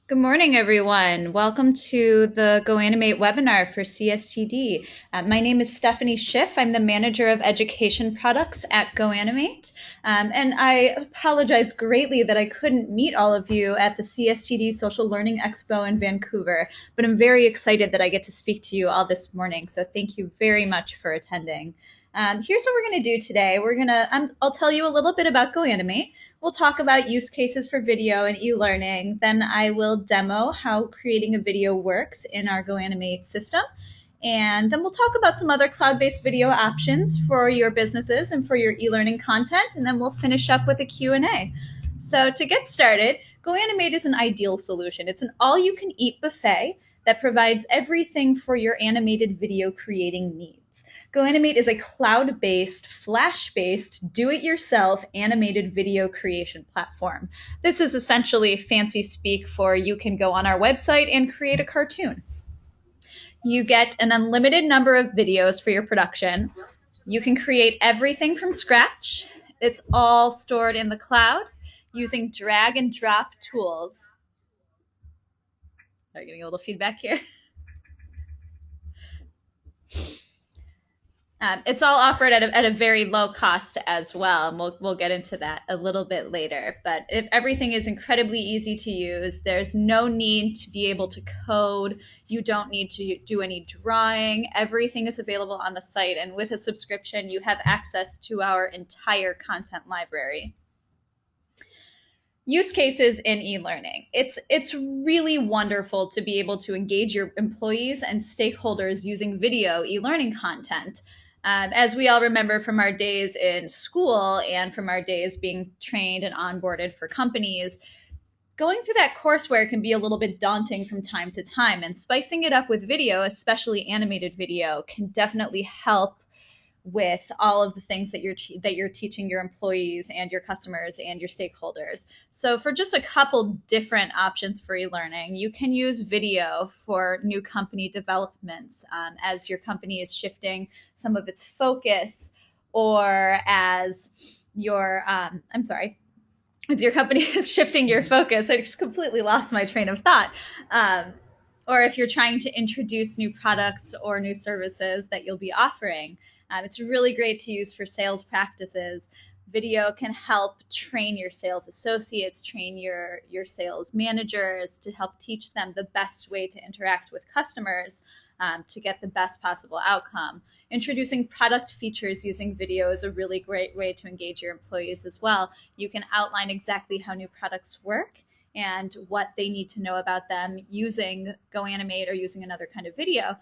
Good morning, everyone. Welcome to the GoAnimate webinar for CSTD. My name is Stephanie Schiff. I'm the Manager of Education Products at GoAnimate. And I apologize greatly that I couldn't meet all of you at the CSTD Social Learning Expo in Vancouver, but I'm very excited that I get to speak to you all this morning. So thank you very much for attending. Here's what we're going to do today. I'll tell you a little bit about GoAnimate. We'll talk about use cases for video and e-learning. Then I will demo how creating a video works in our GoAnimate system. And then we'll talk about some other cloud-based video options for your businesses and for your e-learning content. And then we'll finish up with a Q&A. So to get started, GoAnimate is an ideal solution. It's an all-you-can-eat buffet that provides everything for your animated video creating needs. GoAnimate is a cloud-based, Flash-based, do-it-yourself animated video creation platform. This is essentially fancy speak for you can go on our website and create a cartoon. You get an unlimited number of videos for your production. You can create everything from scratch. It's all stored in the cloud using drag and drop tools. Am I getting a little feedback here? It's all offered at a very low cost as well, and we'll get into that a little bit later. But if everything is incredibly easy to use, there's no need to be able to code. You don't need to do any drawing. Everything is available on the site, and with a subscription, you have access to our entire content library. Use cases in e-learning. It's really wonderful to be able to engage your employees and stakeholders using video e-learning content. As we all remember from our days in school and from our days being trained and onboarded for companies, going through that courseware can be a little bit daunting from time to time, and spicing it up with video, especially animated video, can definitely help with all of the things that you're teaching your employees and your customers and your stakeholders. So for just a couple different options for e-learning, you can use video for new company developments as your company is shifting some of its focus, or as your as your company is shifting your focus. I just completely lost my train of thought. Or if you're trying to introduce new products or new services that you'll be offering. It's really great to use for sales practices. Video can help train your sales associates, train your sales managers to help teach them the best way to interact with customers to get the best possible outcome. Introducing product features using video is a really great way to engage your employees as well. You can outline exactly how new products work and what they need to know about them using GoAnimate or using another kind of video.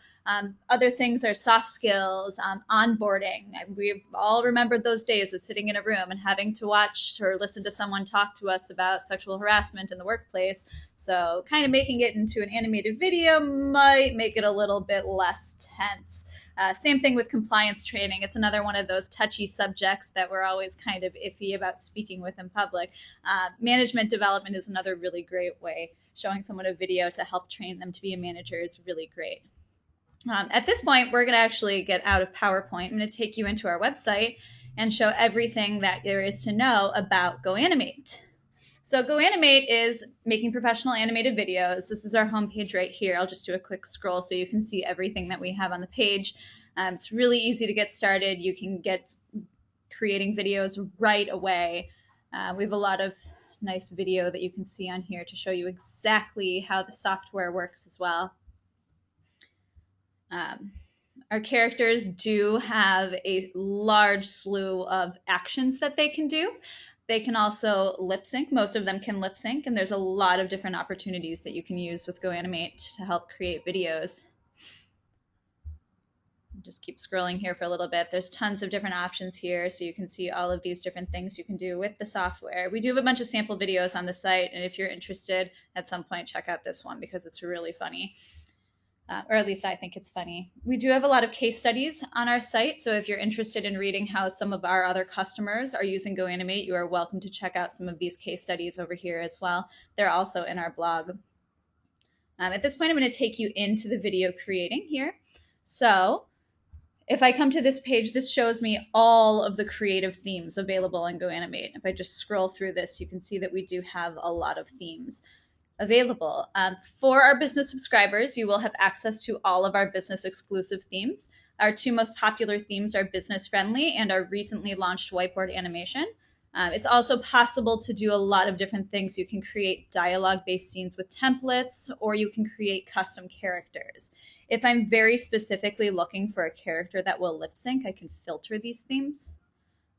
Other things are soft skills, onboarding. We've all remembered those days of sitting in a room and having to watch or listen to someone talk to us about sexual harassment in the workplace. So kind of making it into an animated video might make it a little bit less tense. Same thing with compliance training. It's another one of those touchy subjects that we're always kind of iffy about speaking with in public. Management development is another really great way. Showing someone a video to help train them to be a manager is really great. At this point, we're going to actually get out of PowerPoint. I'm going to take you into our website and show everything that there is to know about GoAnimate. So GoAnimate is making professional animated videos. This is our homepage right here. I'll just do a quick scroll so you can see everything that we have on the page. It's really easy to get started. You can get creating videos right away. We have a lot of nice video that you can see on here to show you exactly how the software works as well. Our characters do have a large slew of actions that they can do. They can also lip sync. Most of them can lip sync, and there's a lot of different opportunities that you can use with GoAnimate to help create videos. Just keep scrolling here for a little bit. There's tons of different options here, so you can see all of these different things you can do with the software. We do have a bunch of sample videos on the site, and if you're interested at some point, check out this one because it's really funny. Or at least I think it's funny. We do have a lot of case studies on our site, so if you're interested in reading how some of our other customers are using GoAnimate, you are welcome to check out some of these case studies over here as well. They're also in our blog. At this point, I'm going to take you into the video creating here. So If I come to this page, this shows me all of the creative themes available in GoAnimate. If I just scroll through this, you can see that we do have a lot of themes available. For our business subscribers, you will have access to all of our business exclusive themes. Our two most popular themes are business friendly and our recently launched whiteboard animation. It's also possible to do a lot of different things. You can create dialogue-based scenes with templates, or you can create custom characters. If I'm very specifically looking for a character that will lip sync, I can filter these themes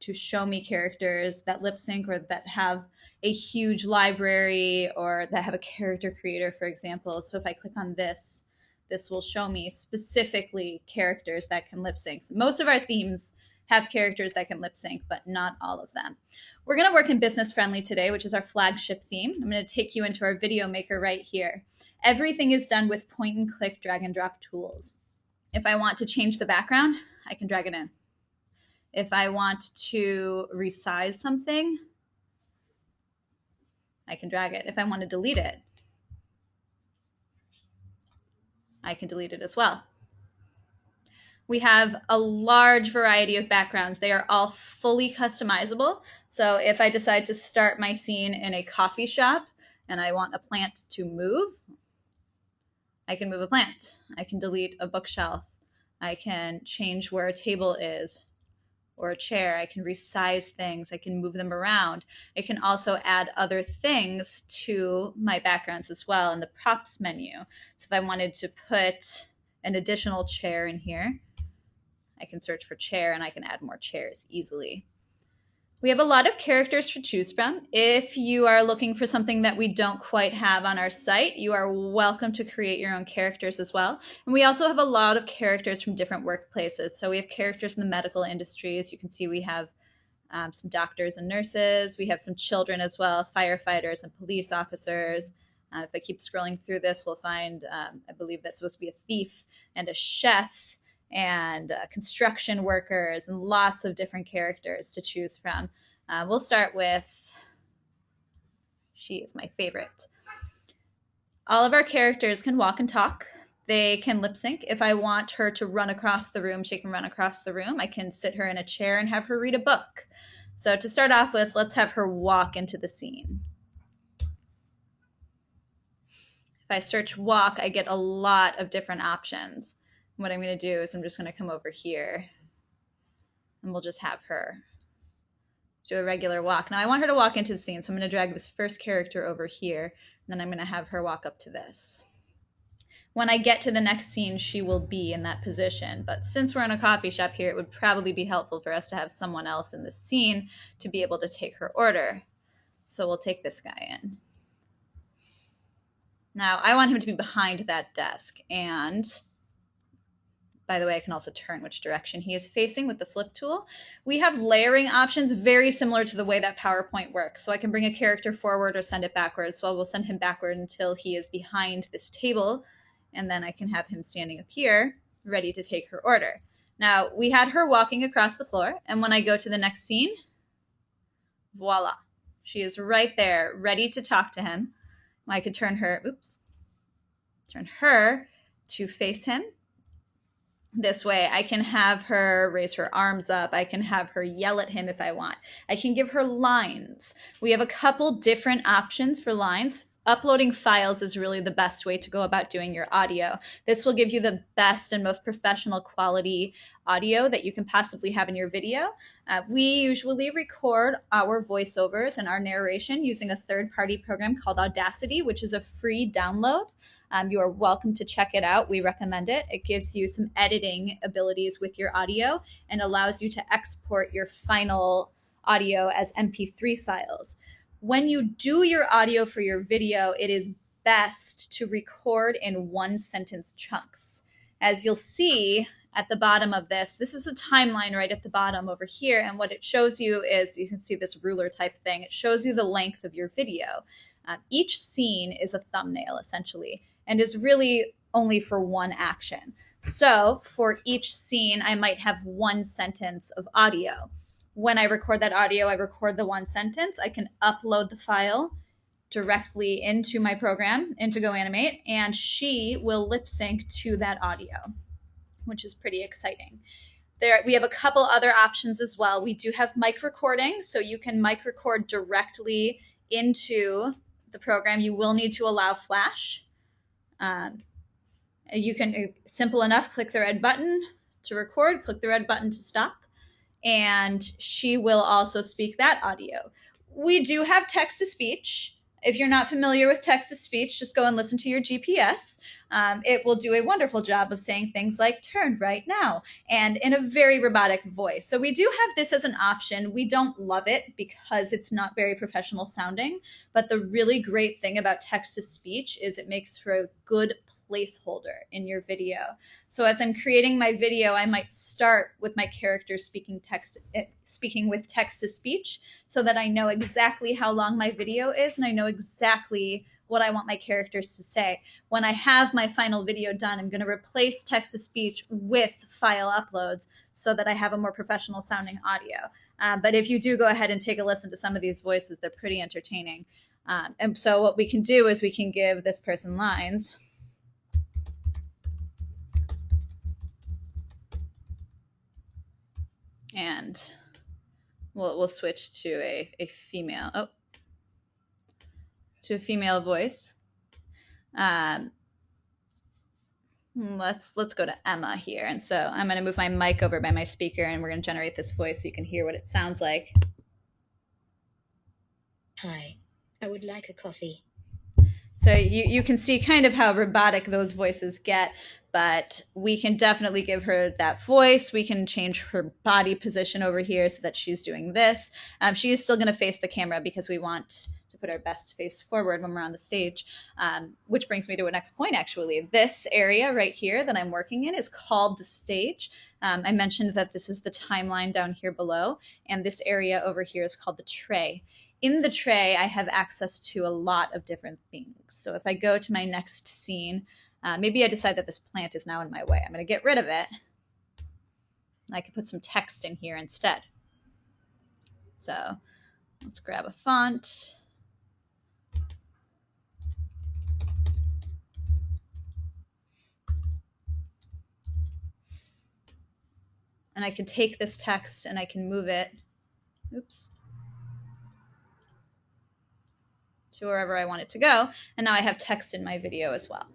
to show me characters that lip sync or that have a huge library or that have a character creator, for example. So if I click on this, this will show me specifically characters that can lip sync. Most of our themes have characters that can lip sync, but not all of them. We're going to work in business friendly today, which is our flagship theme. I'm going to take you into our video maker right here. Everything is done with point and click, drag and drop tools. If I want to change the background, I can drag it in. If I want to resize something, I can drag it. If I want to delete it, I can delete it as well. We have a large variety of backgrounds. They are all fully customizable. So if I decide to start my scene in a coffee shop and I want a plant to move, I can move a plant. I can delete a bookshelf. I can change where a table is or a chair. I can resize things. I can move them around. I can also add other things to my backgrounds as well in the props menu. So if I wanted to put an additional chair in here, I can search for chair and I can add more chairs easily. We have a lot of characters to choose from. If you are looking for something that we don't quite have on our site, you are welcome to create your own characters as well. And we also have a lot of characters from different workplaces. So we have characters in the medical industry. As you can see, we have some doctors and nurses. We have some children as well, firefighters and police officers. If I keep scrolling through this, we'll find, I believe that's supposed to be a thief and a chef and construction workers and lots of different characters to choose from. We'll start with, she is my favorite. All of our characters can walk and talk. They can lip sync. If I want her to run across the room, she can run across the room. I can sit her in a chair and have her read a book. So to start off with, let's have her walk into the scene. If I search walk, I get a lot of different options. What I'm going to do is I'm just going to come over here and we'll just have her do a regular walk. Now I want her to walk into the scene, so I'm going to drag this first character over here, and then I'm going to have her walk up to this. When I get to the next scene, she will be in that position, but since we're in a coffee shop here, it would probably be helpful for us to have someone else in the scene to be able to take her order. So we'll take this guy in. Now I want him to be behind that desk, and by the way, I can also turn which direction he is facing with the flip tool. We have layering options very similar to the way that PowerPoint works. So I can bring a character forward or send it backwards. So I will send him backward until he is behind this table. And then I can have him standing up here, ready to take her order. Now, we had her walking across the floor. And when I go to the next scene, voila. She is right there, ready to talk to him. I could turn her, turn her to face him. This way, I can have her raise her arms up. I can have her yell at him if I want. I can give her lines. We have a couple different options for lines. Uploading files is really the best way to go about doing your audio. This will give you the best and most professional quality audio that you can possibly have in your video. We usually record our voiceovers and our narration using a third-party program called Audacity, which is a free download. You are welcome to check it out. We recommend it. It gives you some editing abilities with your audio and allows you to export your final audio as MP3 files. When you do your audio for your video, it is best to record in one-sentence chunks. As you'll see at the bottom of this, this is a timeline right at the bottom over here, and what it shows you is, you can see this ruler type thing, it shows you the length of your video. Each scene is a thumbnail, essentially, and is really only for one action. So for each scene, I might have one sentence of audio. When I record that audio, I record the one sentence. I can upload the file directly into my program, into GoAnimate, and she will lip sync to that audio, which is pretty exciting. We have a couple other options as well. We do have mic recording, so you can mic record directly into the program. You will need to allow flash. You can, simple enough, click the red button to record, click the red button to stop, and she will also speak that audio. We do have text to speech. If you're not familiar with text to speech, just go and listen to your GPS. It will do a wonderful job of saying things like turn right now, and in a very robotic voice. So we do have this as an option. We don't love it because it's not very professional sounding, but the really great thing about text to speech is it makes for a good placeholder in your video. So as I'm creating my video, I might start with my character speaking with text to speech, so that I know exactly how long my video is and I know exactly what I want my characters to say. When I have my final video done, I'm going to replace text to speech with file uploads so that I have a more professional sounding audio. But if you do go ahead and take a listen to some of these voices, they're pretty entertaining. And so what we can do is we can give this person lines. And we'll switch to a female, to a female voice. Let's go to Emma here. And so I'm going to move my mic over by my speaker, and we're going to generate this voice so you can hear what it sounds like. Hi, I would like a coffee. So you can see kind of how robotic those voices get, but we can definitely give her that voice. We can change her body position over here so that she's doing this. She is still going to face the camera because we want to put our best face forward when we're on the stage, which brings me to a next point, actually. This area right here that I'm working in is called the stage. I mentioned that this is the timeline down here below, and this area over here is called the tray. In the tray, I have access to a lot of different things. So if I go to my next scene, maybe I decide that this plant is now in my way. I'm going to get rid of it. I can put some text in here instead. So let's grab a font. And I can take this text and I can move it, to wherever I want it to go. And now I have text in my video as well.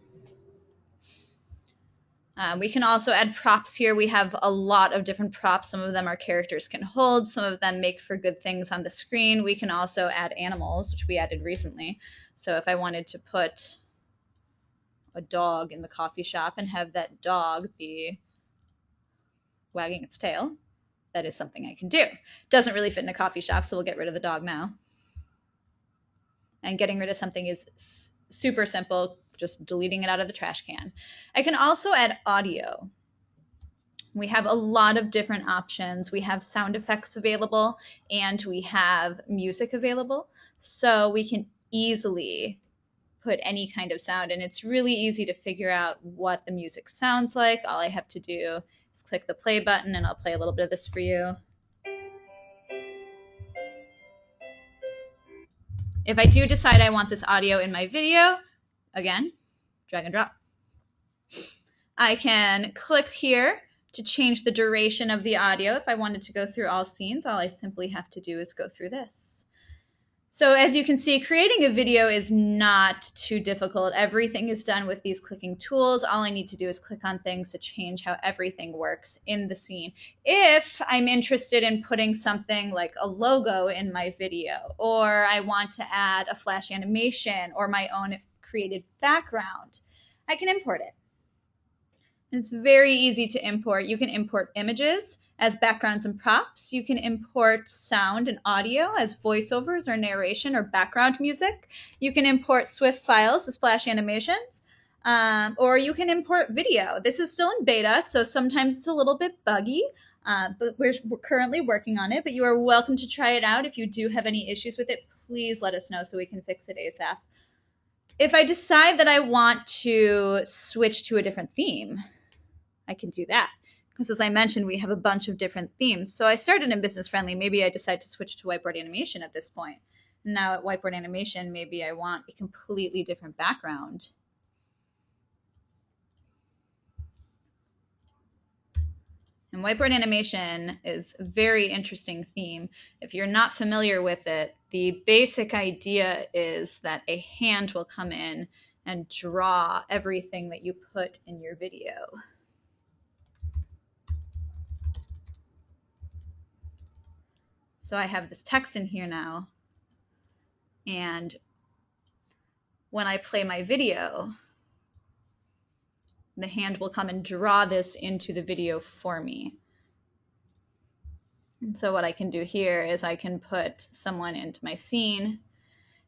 We can also add props here. We have a lot of different props. Some of them our characters can hold. Some of them make for good things on the screen. We can also add animals, which we added recently. So if I wanted to put a dog in the coffee shop and have that dog be wagging its tail, that is something I can do. Doesn't really fit in a coffee shop, so we'll get rid of the dog now. And getting rid of something is super simple, just deleting it out of the trash can. I can also add audio. We have a lot of different options. We have sound effects available and we have music available. So we can easily put any kind of sound, and it's really easy to figure out what the music sounds like. All I have to do is click the play button, and I'll play a little bit of this for you. If I do decide I want this audio in my video, again, drag and drop. I can click here to change the duration of the audio. If I wanted to go through all scenes, all I simply have to do is go through this. So as you can see, creating a video is not too difficult. Everything is done with these clicking tools. All I need to do is click on things to change how everything works in the scene. If I'm interested in putting something like a logo in my video, or I want to add a flash animation or my own created background, I can import it. It's very easy to import. You can import images as backgrounds and props. You can import sound and audio as voiceovers or narration or background music. You can import Swift files as Flash animations, or you can import video. This is still in beta, so sometimes it's a little bit buggy, but we're currently working on it. But you are welcome to try it out. If you do have any issues with it, please let us know so we can fix it ASAP. If I decide that I want to switch to a different theme, I can do that. Because as I mentioned, we have a bunch of different themes. So I started in business friendly. Maybe I decide to switch to whiteboard animation at this point. Now at whiteboard animation, maybe I want a completely different background. And whiteboard animation is a very interesting theme. If you're not familiar with it, the basic idea is that a hand will come in and draw everything that you put in your video. So I have this text in here now, and when I play my video, the hand will come and draw this into the video for me. And so what I can do here is I can put someone into my scene,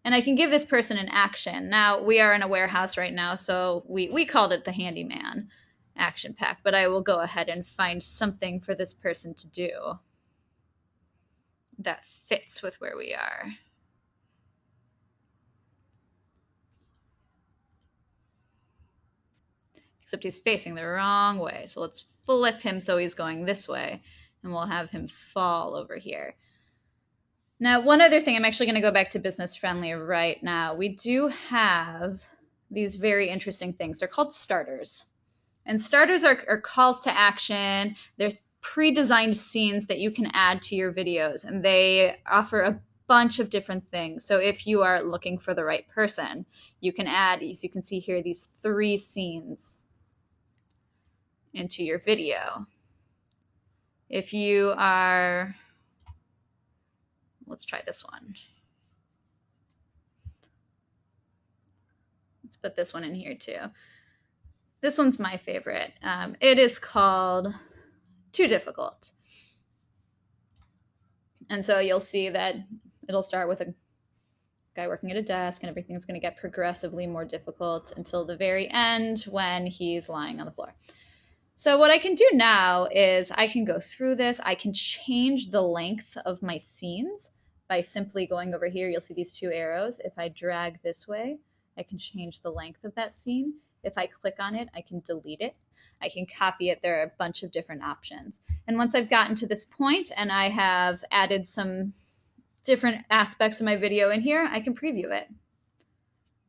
and I can give this person an action. Now, we are in a warehouse right now, so we called it the handyman action pack, but I will go ahead and find something for this person to do that fits with where we are. Except he's facing the wrong way. So let's flip him so he's going this way, and we'll have him fall over here. Now, one other thing, I'm actually going to go back to business friendly right now. We do have these very interesting things. They're called starters. And starters are calls to action. They're pre-designed scenes that you can add to your videos, and they offer a bunch of different things. So if you are looking for the right person, you can add, as you can see here, these 3 scenes into your video. If you are, let's try this one. Let's put this one in here too. This one's my favorite. It is called Too Difficult. And so you'll see that it'll start with a guy working at a desk, and everything's going to get progressively more difficult until the very end when he's lying on the floor. So what I can do now is I can go through this. I can change the length of my scenes by simply going over here. You'll see these 2 arrows. If I drag this way, I can change the length of that scene. If I click on it, I can delete it. I can copy it. There are a bunch of different options. And once I've gotten to this point and I have added some different aspects of my video in here, I can preview it.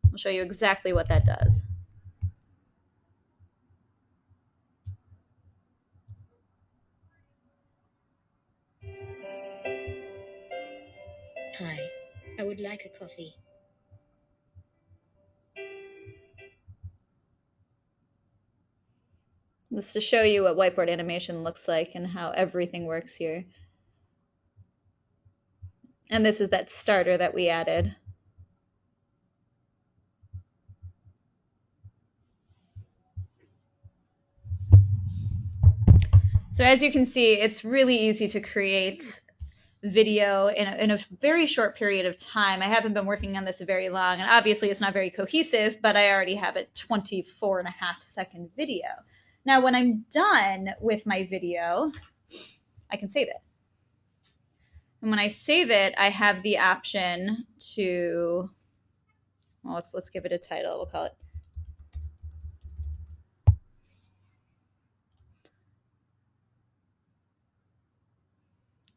I'll show you exactly what that does. Hi, I would like a coffee. This is to show you what whiteboard animation looks like and how everything works here. And this is that starter that we added. So as you can see, it's really easy to create video in a very short period of time. I haven't been working on this very long, and obviously it's not very cohesive, but I already have a 24.5-second video. Now, when I'm done with my video, I can save it. And when I save it, I have the option to, well, let's give it a title. We'll call it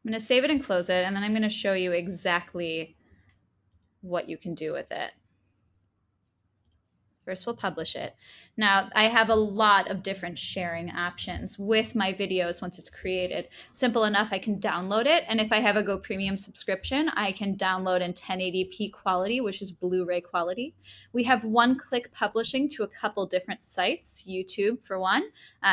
I'm going to save it and close it, and then I'm going to show you exactly what you can do with it. First, we'll publish it. Now, I have a lot of different sharing options with my videos once it's created. Simple enough, I can download it, and if I have a Go Premium subscription, I can download in 1080p quality, which is Blu-ray quality. We have one-click publishing to a couple different sites, YouTube for one.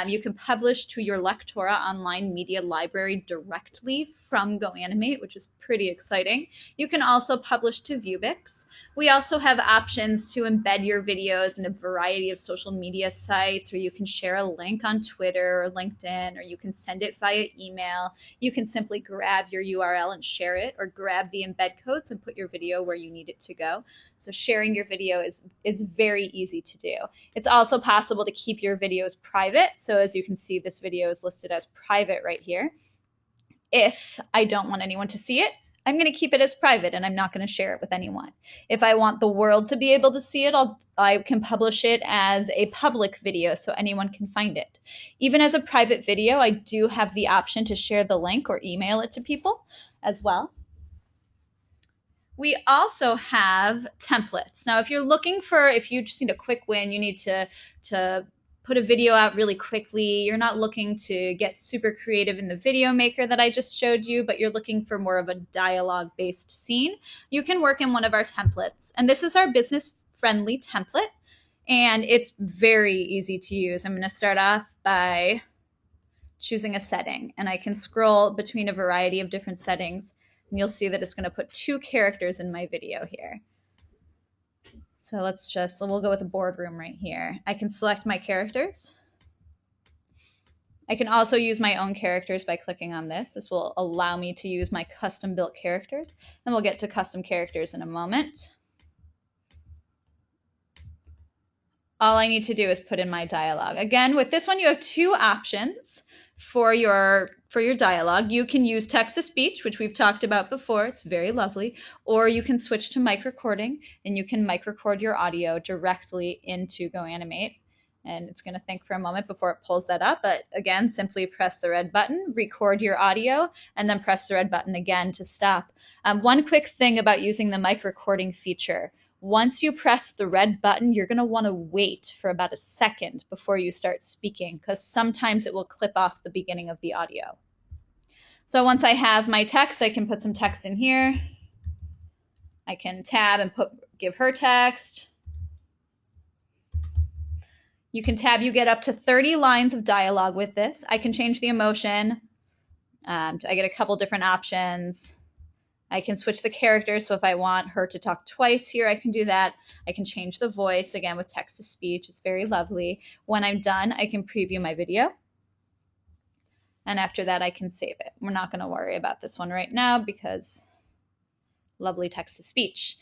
You can publish to your Lectora online media library directly from GoAnimate, which is pretty exciting. You can also publish to Vubix. We also have options to embed your videos in a variety of social media sites, or you can share a link on Twitter or LinkedIn, or you can send it via email. You can simply grab your URL and share it, or grab the embed codes and put your video where you need it to go. So sharing your video is very easy to do. It's also possible to keep your videos private. So as you can see, this video is listed as private right here. If I don't want anyone to see it, I'm going to keep it as private and I'm not going to share it with anyone. If I want the world to be able to see it, I can publish it as a public video so anyone can find it. Even as a private video, I do have the option to share the link or email it to people as well. We also have templates. Now, if you just need a quick win, you need to put a video out really quickly, you're not looking to get super creative in the video maker that I just showed you, but you're looking for more of a dialogue-based scene, you can work in one of our templates. And this is our business-friendly template, and it's very easy to use. I'm going to start off by choosing a setting, and I can scroll between a variety of different settings, and you'll see that it's going to put 2 characters in my video here. So we'll go with a boardroom right here. I can select my characters. I can also use my own characters by clicking on this. This will allow me to use my custom built characters, and we'll get to custom characters in a moment. All I need to do is put in my dialogue. Again, with this one, you have 2 options for your dialogue. You can use text to speech, which we've talked about before. It's very lovely. Or you can switch to mic recording, and you can mic record your audio directly into GoAnimate. And it's going to think for a moment before it pulls that up. But again, simply press the red button, record your audio, and then press the red button again to stop. One quick thing about using the mic recording feature. Once you press the red button, you're going to want to wait for about a second before you start speaking, because sometimes it will clip off the beginning of the audio. So once I have my text, I can put some text in here. I can tab and give her text. You can tab, you get up to 30 lines of dialogue with this. I can change the emotion. I get a couple different options. I can switch the character, so if I want her to talk twice here, I can do that. I can change the voice, again, with text to speech. It's very lovely. When I'm done, I can preview my video. And after that, I can save it. We're not going to worry about this one right now because lovely text to speech.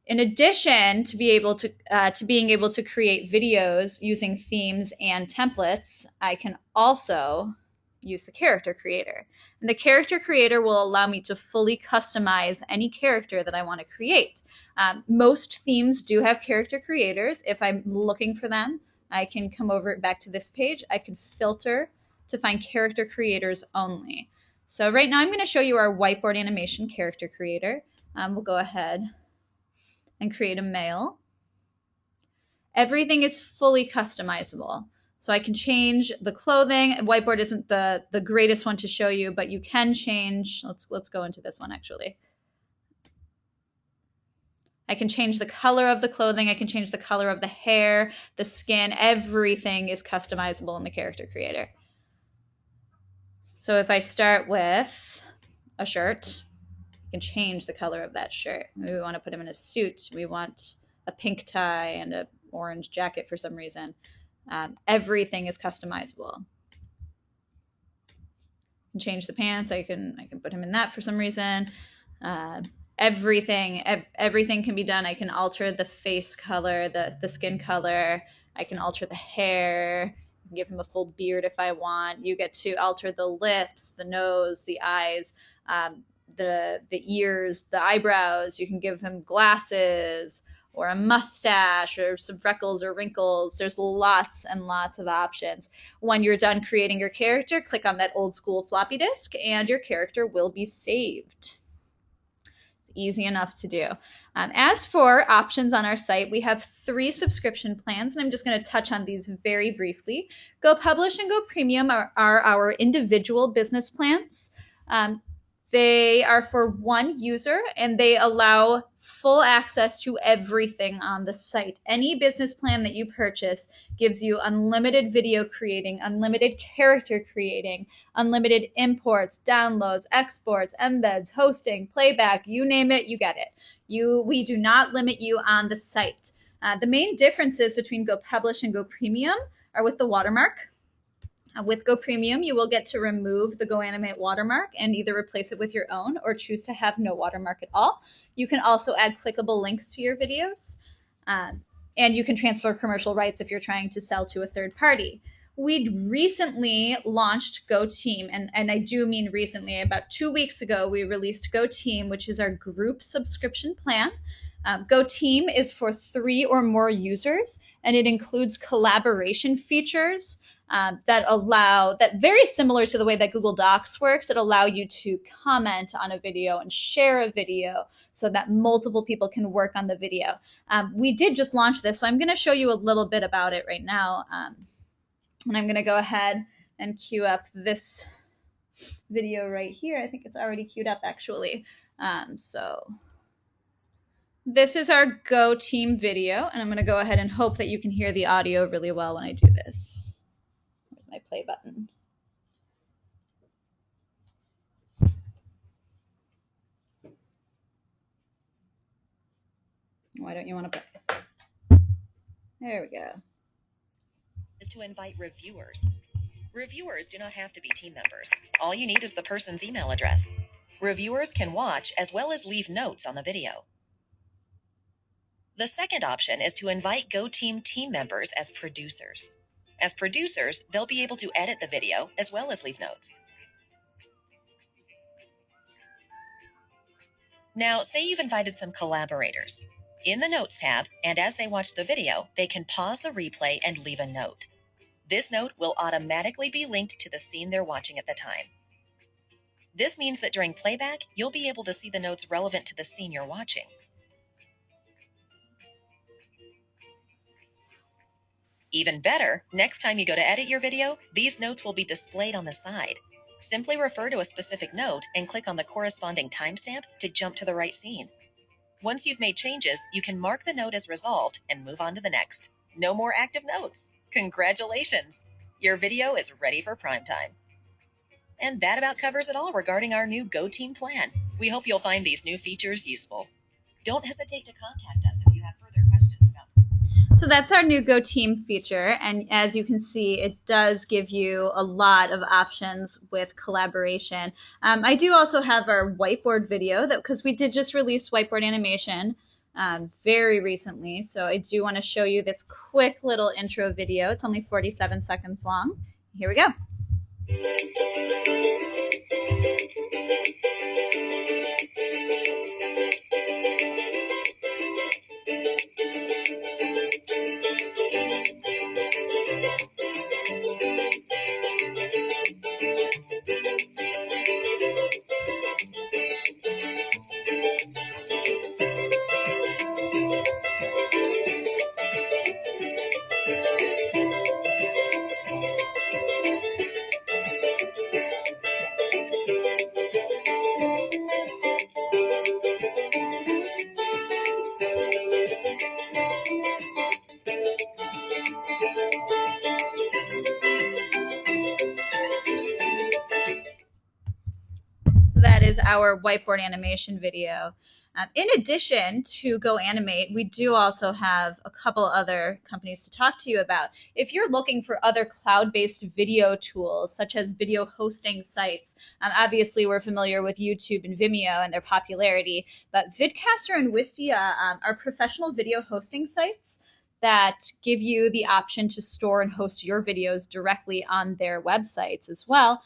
In addition to being able to create videos using themes and templates, I can also use the character creator. And the character creator will allow me to fully customize any character that I want to create. Most themes do have character creators. If I'm looking for them, I can come over back to this page. I can filter to find character creators only. So right now I'm going to show you our whiteboard animation character creator. We'll go ahead and create a male. Everything is fully customizable. So I can change the clothing. Whiteboard isn't the greatest one to show you, but you can change. Let's go into this one actually. I can change the color of the clothing. I can change the color of the hair, the skin. Everything is customizable in the character creator. So if I start with a shirt, I can change the color of that shirt. Maybe we want to put him in a suit. We want a pink tie and an orange jacket for some reason. Everything is customizable. I can change the pants. I can put him in that for some reason. Everything can be done. I can alter the face color, the skin color. I can alter the hair. I can give him a full beard if I want. You get to alter the lips, the nose, the eyes, the ears, the eyebrows. You can give him glasses or a mustache or some freckles or wrinkles. There's lots and lots of options. When you're done creating your character, click on that old school floppy disk and your character will be saved. It's easy enough to do. As for options on our site, we have 3 subscription plans, and I'm just going to touch on these very briefly. Go Publish and Go Premium are our individual business plans. They are for one user, and they allow full access to everything on the site. Any business plan that you purchase gives you unlimited video creating, unlimited character creating, unlimited imports, downloads, exports, embeds, hosting, playback, you name it, you get it. We do not limit you on the site. The main differences between Go Publish and Go Premium are with the watermark. With Go Premium, you will get to remove the GoAnimate watermark and either replace it with your own or choose to have no watermark at all. You can also add clickable links to your videos, and you can transfer commercial rights if you're trying to sell to a third party. We recently launched Go Team, and I do mean recently. About 2 weeks ago, we released Go Team, which is our group subscription plan. Go Team is for 3 or more users, and it includes collaboration features that very similar to the way that Google Docs works, that allow you to comment on a video and share a video so that multiple people can work on the video. We did just launch this, so I'm going to show you a little bit about it right now. And I'm going to go ahead and queue up this video right here. I think it's already queued up actually. So this is our Go team video, and I'm going to go ahead and hope that you can hear the audio really well when I do this. Where's my play button? Why don't you want to play? There we go. Is to invite reviewers. Reviewers do not have to be team members. All you need is the person's email address. Reviewers can watch as well as leave notes on the video. The second option is to invite GoTeam team members as producers. As producers, they'll be able to edit the video as well as leave notes. Now, say you've invited some collaborators. In the Notes tab, and as they watch the video, they can pause the replay and leave a note. This note will automatically be linked to the scene they're watching at the time. This means that during playback, you'll be able to see the notes relevant to the scene you're watching. Even better, next time you go to edit your video, these notes will be displayed on the side. Simply refer to a specific note and click on the corresponding timestamp to jump to the right scene. Once you've made changes, you can mark the note as resolved and move on to the next. No more active notes. Congratulations! Your video is ready for prime time. And that about covers it all regarding our new GoTeam plan. We hope you'll find these new features useful. Don't hesitate to contact us if you have further questions about them. So that's our new Go Team feature. And as you can see, it does give you a lot of options with collaboration. I do also have our whiteboard video because we did just release whiteboard animation very recently. So I do want to show you this quick little intro video. It's only 47 seconds long. Here we go. So that is our whiteboard animation video. In addition to GoAnimate, we do also have a couple other companies to talk to you about. If you're looking for other cloud-based video tools, such as video hosting sites, obviously we're familiar with YouTube and Vimeo and their popularity, but Vidcaster and Wistia are professional video hosting sites that give you the option to store and host your videos directly on their websites as well.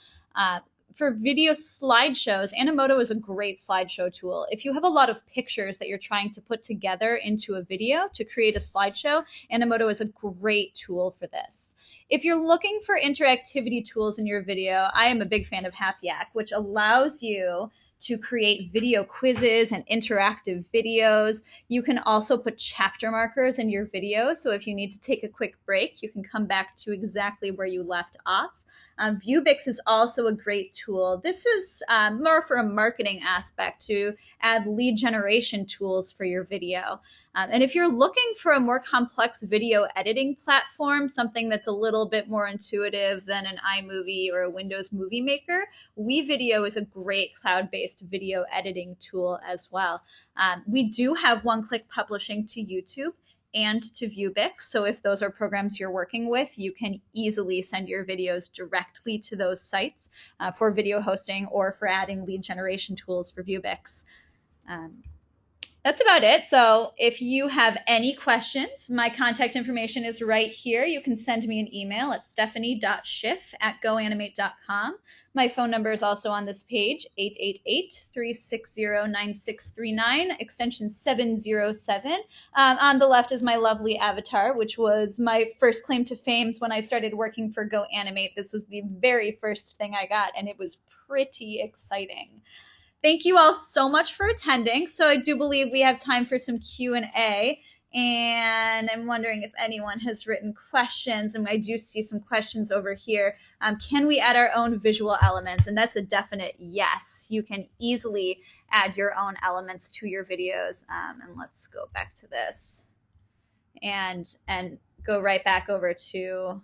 For video slideshows, Animoto is a great slideshow tool. If you have a lot of pictures that you're trying to put together into a video to create a slideshow, Animoto is a great tool for this. If you're looking for interactivity tools in your video, I am a big fan of HappyAct, which allows you to create video quizzes and interactive videos. You can also put chapter markers in your video. So if you need to take a quick break, you can come back to exactly where you left off. Viewbix is also a great tool. This is more for a marketing aspect to add lead generation tools for your video. And if you're looking for a more complex video editing platform, something that's a little bit more intuitive than an iMovie or a Windows Movie Maker, WeVideo is a great cloud-based video editing tool as well. We do have one-click publishing to YouTube and to Viewbix. So if those are programs you're working with, you can easily send your videos directly to those sites for video hosting or for adding lead generation tools for Viewbix. That's about it. So if you have any questions, my contact information is right here. You can send me an email at stephanie.schiff@goanimate.com. My phone number is also on this page, 888-360-9639, extension 707. On the left is my lovely avatar, which was my first claim to fame when I started working for GoAnimate. This was the very first thing I got, and it was pretty exciting. Thank you all so much for attending. So I do believe we have time for some Q&A. And I'm wondering if anyone has written questions, and I do see some questions over here. Can we add our own visual elements? And that's a definite yes. You can easily add your own elements to your videos. And let's go back to this and go right back over to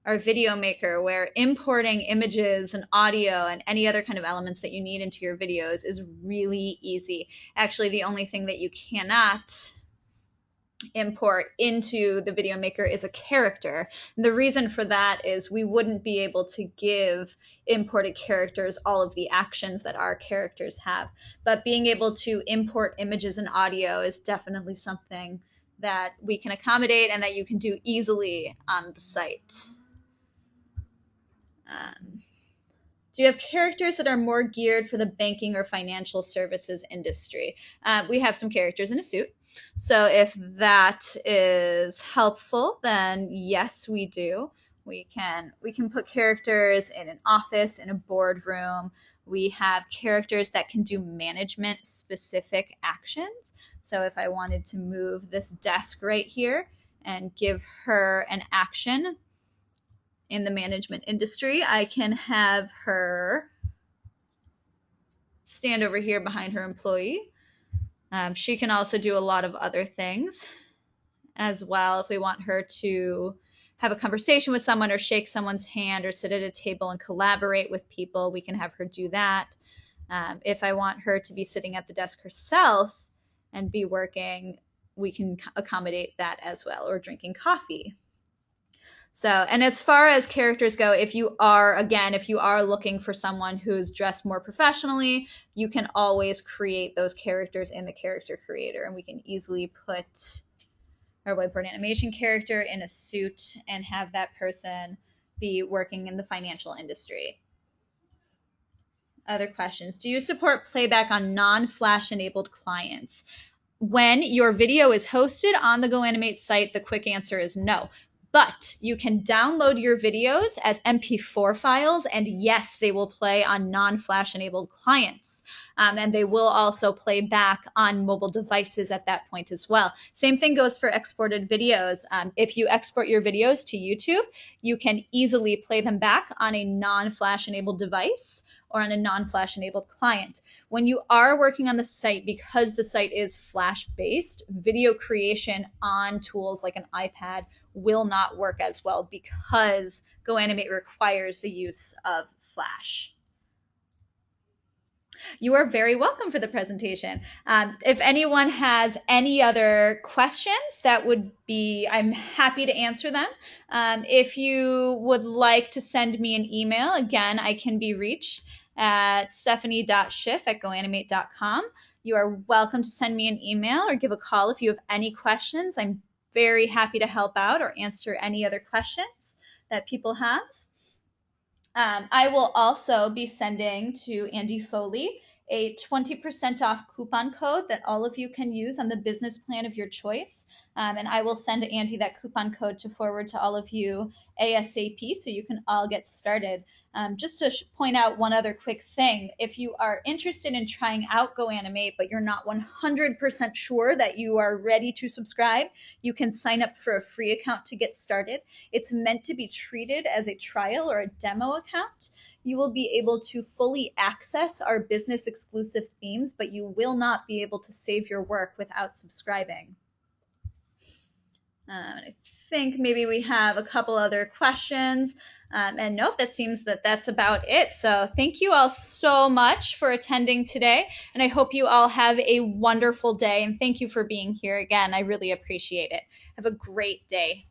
our video maker, where importing images and audio and any other kind of elements that you need into your videos is really easy. Actually, the only thing that you cannot import into the video maker is a character. And the reason for that is we wouldn't be able to give imported characters all of the actions that our characters have. But being able to import images and audio is definitely something that we can accommodate and that you can do easily on the site. Do you have characters that are more geared for the banking or financial services industry? We have some characters in a suit. So if that is helpful, then yes, we do. We can put characters in an office, in a boardroom. We have characters that can do management specific actions. So if I wanted to move this desk right here and give her an action in the management industry, I can have her stand over here behind her employee. She can also do a lot of other things as well. If we want her to have a conversation with someone or shake someone's hand or sit at a table and collaborate with people, we can have her do that. If I want her to be sitting at the desk herself and be working, we can accommodate that as well, or drinking coffee. So, and as far as characters go, if you are looking for someone who's dressed more professionally, you can always create those characters in the character creator. And we can easily put our whiteboard animation character in a suit and have that person be working in the financial industry. Other questions. Do you support playback on non-Flash enabled clients? When your video is hosted on the GoAnimate site, the quick answer is no. But you can download your videos as MP4 files, and yes, they will play on non-Flash enabled clients. And they will also play back on mobile devices at that point as well. Same thing goes for exported videos. If you export your videos to YouTube, you can easily play them back on a non-Flash enabled device or on a non-Flash enabled client. When you are working on the site, because the site is Flash based, video creation on tools like an iPad will not work as well because GoAnimate requires the use of Flash. You are very welcome for the presentation. If anyone has any other questions, I'm happy to answer them. If you would like to send me an email, again, I can be reached at stephanie.schiff@goanimate.com. You are welcome to send me an email or give a call if you have any questions. I'm very happy to help out or answer any other questions that people have. I will also be sending to Andy Foley a 20% off coupon code that all of you can use on the business plan of your choice. And I will send Andy that coupon code to forward to all of you ASAP so you can all get started. Just to point out one other quick thing, if you are interested in trying out GoAnimate, but you're not 100% sure that you are ready to subscribe, you can sign up for a free account to get started. It's meant to be treated as a trial or a demo account. You will be able to fully access our business exclusive themes, but you will not be able to save your work without subscribing. I think maybe we have a couple other questions. And nope, that seems that's about it. So thank you all so much for attending today. And I hope you all have a wonderful day. And thank you for being here again. I really appreciate it. Have a great day.